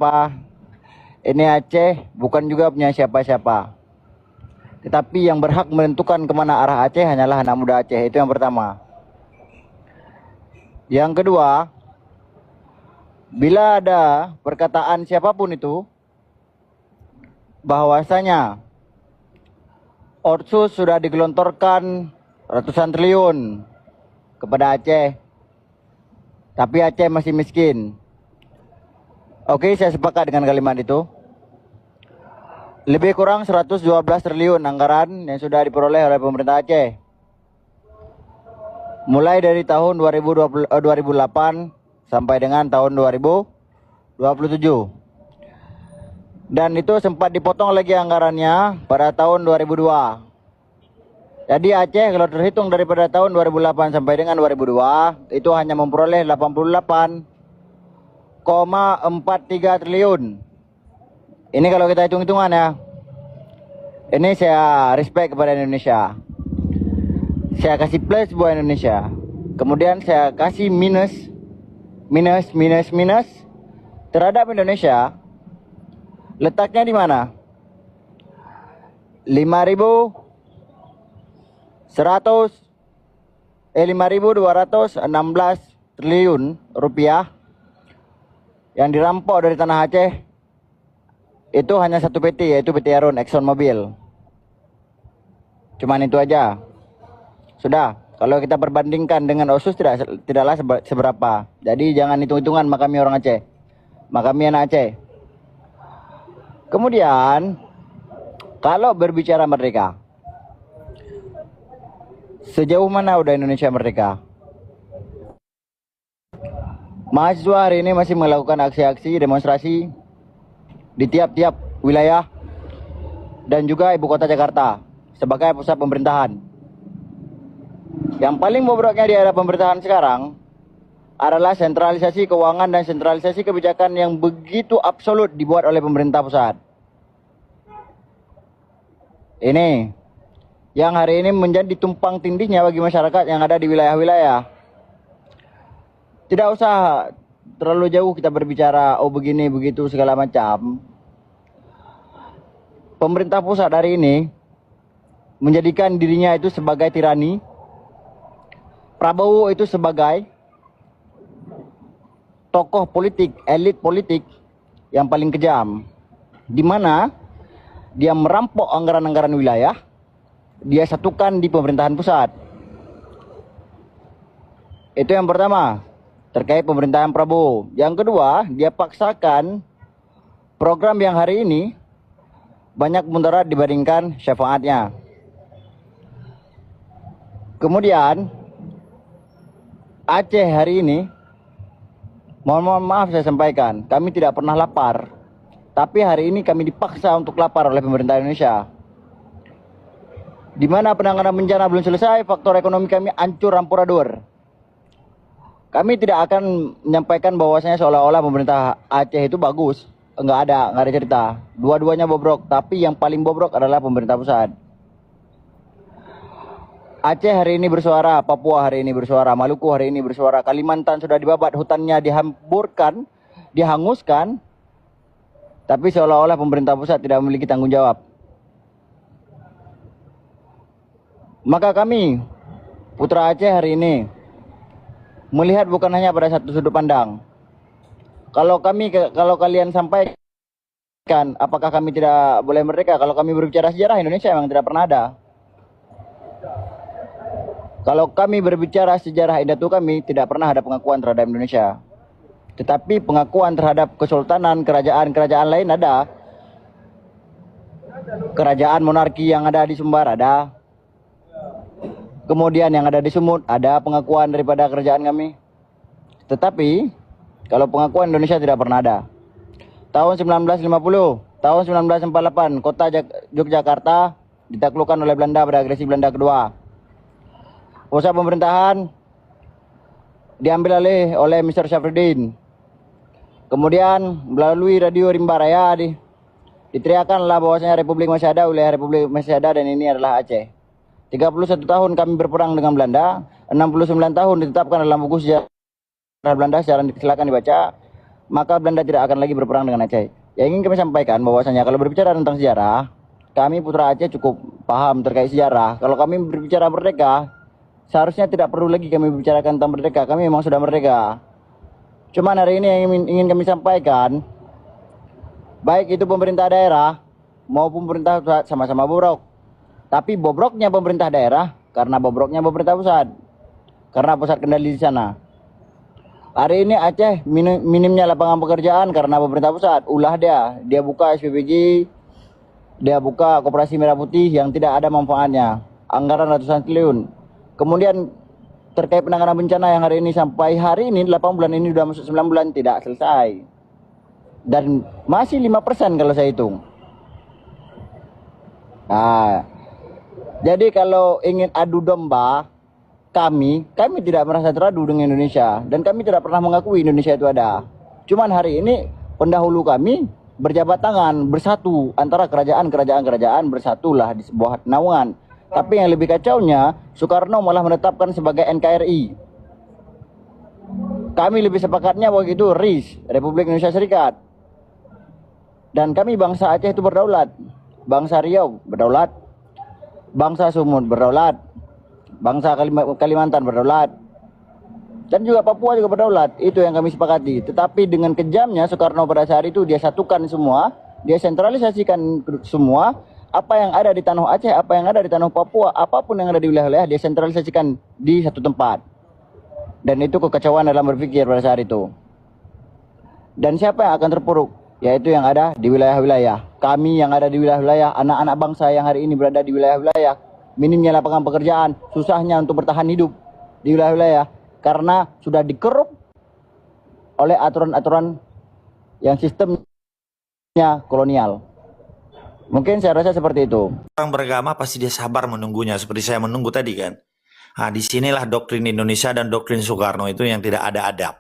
siapa-siapa. Ini Aceh bukan juga punya siapa-siapa. Tetapi yang berhak menentukan kemana arah Aceh hanyalah anak muda Aceh. Itu yang pertama. Yang kedua, bila ada perkataan siapapun itu bahwasanya Otsus sudah digelontorkan ratusan triliun kepada Aceh, tapi Aceh masih miskin. Oke, saya sepakat dengan kalimat itu. Lebih kurang 112 triliun anggaran yang sudah diperoleh oleh pemerintah Aceh. Mulai dari tahun 2008 sampai dengan tahun 2027. Dan itu sempat dipotong lagi anggarannya pada tahun 2002. Jadi Aceh kalau terhitung daripada tahun 2008 sampai dengan 2002 itu hanya memperoleh 88,43 triliun. Ini kalau kita hitung-hitungan ya. Ini saya respect kepada Indonesia. Saya kasih plus buat Indonesia. Kemudian saya kasih minus terhadap Indonesia. Letaknya di mana? 5.216 triliun rupiah yang dirampok dari tanah Aceh. Itu hanya satu PT, yaitu PT Arun Exxon Mobil. Cuman itu aja. Sudah, kalau kita perbandingkan dengan Otsus tidaklah seberapa. Jadi jangan hitung-hitungan makami orang Aceh. Makami anak Aceh. Kemudian, kalau berbicara merdeka, sejauh mana udah Indonesia merdeka? Mahasiswa hari ini masih melakukan aksi-aksi demonstrasi di tiap-tiap wilayah dan juga ibu kota Jakarta sebagai pusat pemerintahan. Yang paling bobroknya di era pemerintahan sekarang adalah sentralisasi keuangan dan sentralisasi kebijakan yang begitu absolut dibuat oleh pemerintah pusat. Ini yang hari ini menjadi tumpang tindihnya bagi masyarakat yang ada di wilayah-wilayah. Tidak usah terlalu jauh kita berbicara, oh begini, begitu, segala macam. Pemerintah pusat hari ini menjadikan dirinya itu sebagai tirani. Prabowo itu sebagai tokoh politik, elit politik yang paling kejam. Di mana dia merampok anggaran-anggaran wilayah, dia satukan di pemerintahan pusat. Itu yang pertama, terkait pemerintahan Prabowo. Yang kedua, dia paksakan program yang hari ini banyak mudarat dibandingkan syafaatnya. Kemudian Aceh hari ini, mohon maaf saya sampaikan, kami tidak pernah lapar. Tapi hari ini kami dipaksa untuk lapar oleh pemerintah Indonesia. Di mana penanganan bencana belum selesai, faktor ekonomi kami hancur amburadul. Kami tidak akan menyampaikan bahwasanya seolah-olah pemerintah Aceh itu bagus. Enggak ada cerita. Dua-duanya bobrok, tapi yang paling bobrok adalah pemerintah pusat. Aceh hari ini bersuara, Papua hari ini bersuara, Maluku hari ini bersuara, Kalimantan sudah dibabat, hutannya dihamburkan, dihanguskan. Tapi seolah-olah pemerintah pusat tidak memiliki tanggung jawab. Maka kami, putra Aceh hari ini, melihat bukan hanya pada satu sudut pandang. Kalau kalian sampaikan, apakah kami tidak boleh merdeka? Kalau kami berbicara sejarah, Indonesia memang tidak pernah ada. Kalau kami berbicara sejarah Indatu, kami tidak pernah ada pengakuan terhadap Indonesia. Tetapi pengakuan terhadap kesultanan, kerajaan-kerajaan lain ada. Kerajaan monarki yang ada di Sumbar ada. Kemudian yang ada di Sumut ada pengakuan daripada kerajaan kami. Tetapi kalau pengakuan Indonesia tidak pernah ada. Tahun 1950, tahun 1948, kota Yogyakarta ditaklukkan oleh Belanda pada agresi Belanda kedua. Pusat pemerintahan diambil alih oleh Mr. Syafruddin. Kemudian melalui radio Rimba Raya diteriakanlah bahwasanya Republik masih ada, wilayah Republik masih ada, dan ini adalah Aceh. 31 tahun kami berperang dengan Belanda, 69 tahun ditetapkan dalam buku sejarah Belanda, silakan dibaca. maka Belanda tidak akan lagi berperang dengan Aceh. Yang ingin kami sampaikan bahwasanya kalau berbicara tentang sejarah, kami putra Aceh cukup paham terkait sejarah. Kalau kami berbicara merdeka, seharusnya tidak perlu lagi kami bicarakan tentang merdeka. Kami memang sudah merdeka. Cuman hari ini yang ingin kami sampaikan, baik itu pemerintah daerah maupun pemerintah pusat sama-sama bobrok. Tapi bobroknya pemerintah daerah karena bobroknya pemerintah pusat. Karena pusat kendali di sana. Hari ini Aceh minimnya lapangan pekerjaan karena pemerintah pusat. Ulah dia buka SPPG, dia buka Koperasi Merah Putih yang tidak ada manfaatnya. Anggaran ratusan triliun. Kemudian terkait penanganan bencana yang hari ini sampai hari ini 8 bulan ini sudah masuk 9 bulan tidak selesai. Dan masih 5% kalau saya hitung. Nah, jadi kalau ingin adu domba, kami tidak merasa teradu dengan Indonesia. Dan kami tidak pernah mengakui Indonesia itu ada. Cuman hari ini pendahulu kami berjabat tangan, bersatu. Antara kerajaan bersatulah di sebuah naungan. Tapi yang lebih kacaunya, Soekarno malah menetapkan sebagai NKRI. Kami lebih sepakatnya waktu itu RIS, Republik Indonesia Serikat. Dan kami bangsa Aceh itu berdaulat. Bangsa Riau berdaulat. Bangsa Sumut berdaulat. Bangsa Kalimantan berdaulat. Dan juga Papua juga berdaulat. Itu yang kami sepakati. Tetapi dengan kejamnya Soekarno pada saat itu dia satukan semua. Dia sentralisasikan semua. Apa yang ada di tanah Aceh, apa yang ada di tanah Papua, apapun yang ada di wilayah-wilayah dia sentralisasikan di satu tempat. Dan itu kekacauan dalam berpikir pada saat itu. Dan siapa yang akan terpuruk? Yaitu yang ada di wilayah-wilayah. Kami yang ada di wilayah-wilayah, anak-anak bangsa yang hari ini berada di wilayah-wilayah. Minimnya lapangan pekerjaan, susahnya untuk bertahan hidup di wilayah-wilayah. Karena sudah dikerup oleh aturan-aturan yang sistemnya kolonial. Mungkin saya rasa seperti itu. Orang beragama pasti dia sabar menunggunya, seperti saya menunggu tadi kan. Nah, disinilah doktrin Indonesia dan doktrin Soekarno itu yang tidak ada adab.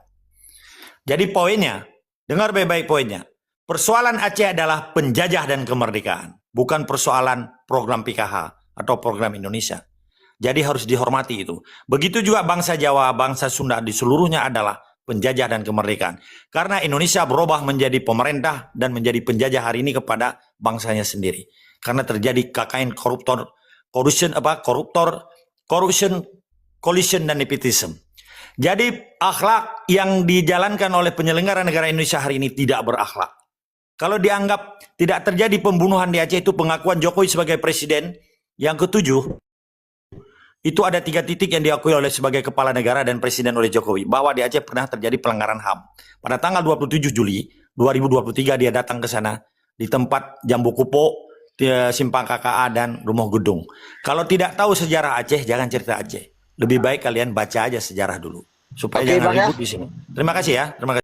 Jadi poinnya, dengar baik-baik poinnya. Persoalan Aceh adalah penjajah dan kemerdekaan, bukan persoalan program PKH atau program Indonesia. Jadi harus dihormati itu. Begitu juga bangsa Jawa, bangsa Sunda di seluruhnya adalah penjajah dan kemerdekaan. Karena Indonesia berubah menjadi pemerintah dan menjadi penjajah hari ini kepada bangsanya sendiri. Karena terjadi KKN koruptor, collusion dan nepotism. Jadi akhlak yang dijalankan oleh penyelenggara negara Indonesia hari ini tidak berakhlak. Kalau dianggap tidak terjadi pembunuhan di Aceh itu pengakuan Jokowi sebagai presiden yang ketujuh. Itu ada 3 titik yang diakui oleh sebagai kepala negara dan presiden oleh Jokowi. Bahwa di Aceh pernah terjadi pelanggaran HAM. Pada tanggal 27 Juli 2023 dia datang ke sana. Di tempat Jambu Kupo, Simpang KKA dan Rumah Gedung. Kalau tidak tahu sejarah Aceh, jangan cerita Aceh. Lebih baik kalian baca aja sejarah dulu. Supaya jangan ribut di sini. Terima kasih ya. Terima kasih.